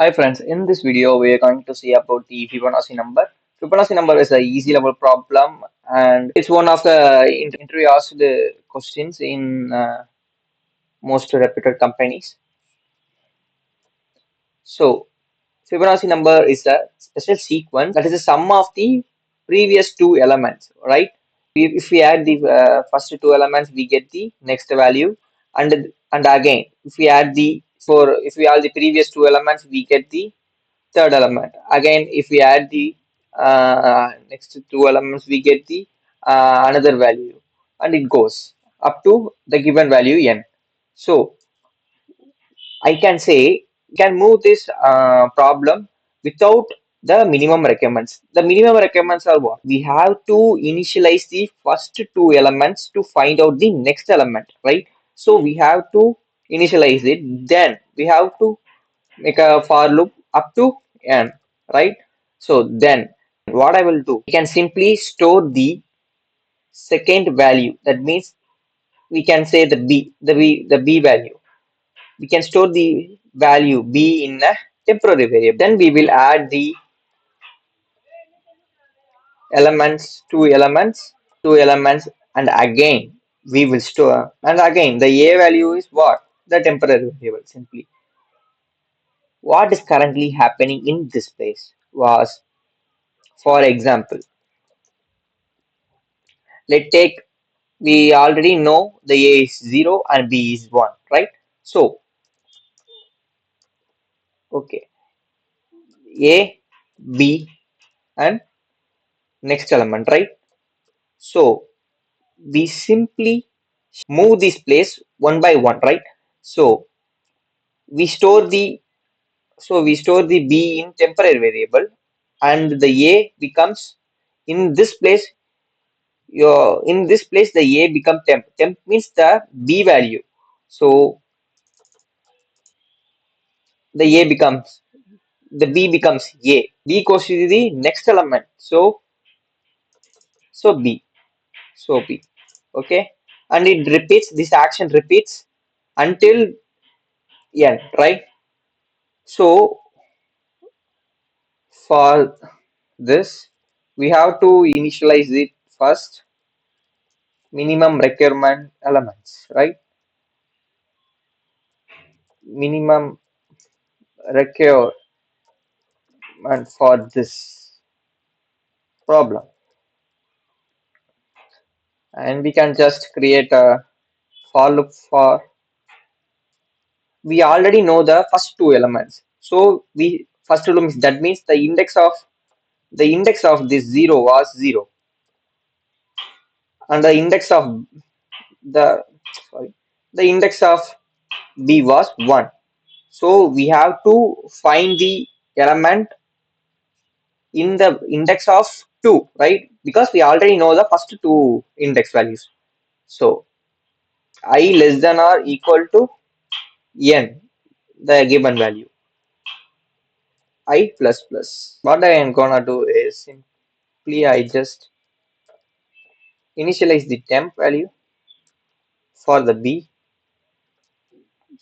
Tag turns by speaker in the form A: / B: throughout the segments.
A: Hi friends, in this video we are going to see about the Fibonacci number. Fibonacci number is a easy level problem and it's one of the interview asked questions in most reputed companies. So Fibonacci number is a special sequence that is the sum of the previous two elements, right? If we add the first two elements, we get the next value, and again if we add the previous two elements, we get the third element. Again, if we add the next two elements, we get the another value, and it goes up to the given value n. So I can say we can move this problem without the minimum requirements. The minimum requirements are what? We have to initialize the first two elements to find out the next element, right? So we have to initialize it. Then we have to make a for loop up to n, right? So then what I will do, we can simply store the second value. That means we can say the b value. We can store the value b in a temporary variable. Then we will add the two elements, and again we will store. And again, the a value is what? The temporary variable. Simply, what is currently happening in this place was, for example, let's take, we already know the a is 0 and b is 1, right? So okay, a, b, and next element, right? So we simply move this place one by one, right? So we store the we store the b in temporary variable, and the a becomes, in this place, the a become temp means the b value. So the a becomes, the b becomes a, b goes to the next element. So b, okay, and it repeats, this action repeats until n, right? So for this, we have to initialize it first, minimum requirement elements, right? Minimum requirement for this problem, and we can just create a for loop for, we already know the first two elements. So we first two elements, that means the index of this 0 was 0, and the index of the sorry the index of b was 1. So we have to find the element in the index of 2, right? Because we already know the first two index values. So I less than or equal to n, the given value, I plus plus. What I am gonna do is simply I just initialize the temp value for the b,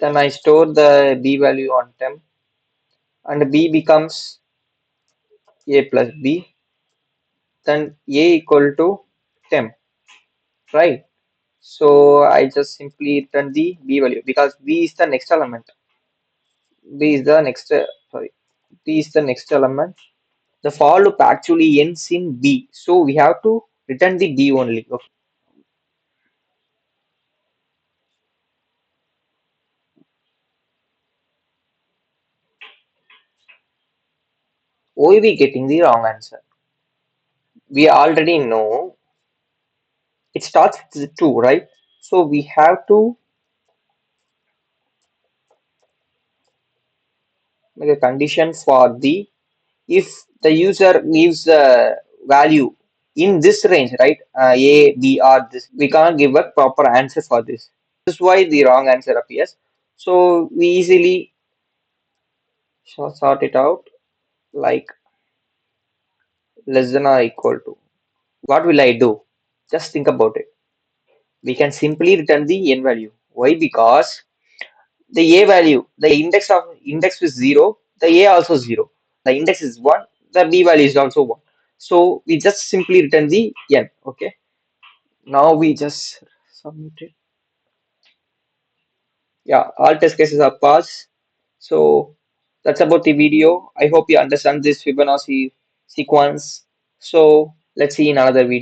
A: then I store the b value on temp, and b becomes a plus b, then a equal to temp, right? So I just simply return the b value because b is the next element. B is the next, B is the next element. The for loop actually ends in B, so we have to return the B only. Okay. Why we getting the wrong answer? We already know it starts with 2, right? So we have to make a condition for the, if the user gives a value in this range, right? A, B, or this, we can't give a proper answer for this. This is why the wrong answer appears. So we easily sort it out, like less than or equal to. What will I do? Just think about it. We can simply return the n value. Why? Because the a value, the index with 0, the A also 0. The index is 1, the B value is also 1. So we just simply return the N. Okay. Now we just submit it. Yeah, all test cases are passed. So that's about the video. I hope you understand this Fibonacci sequence. So let's see in another video.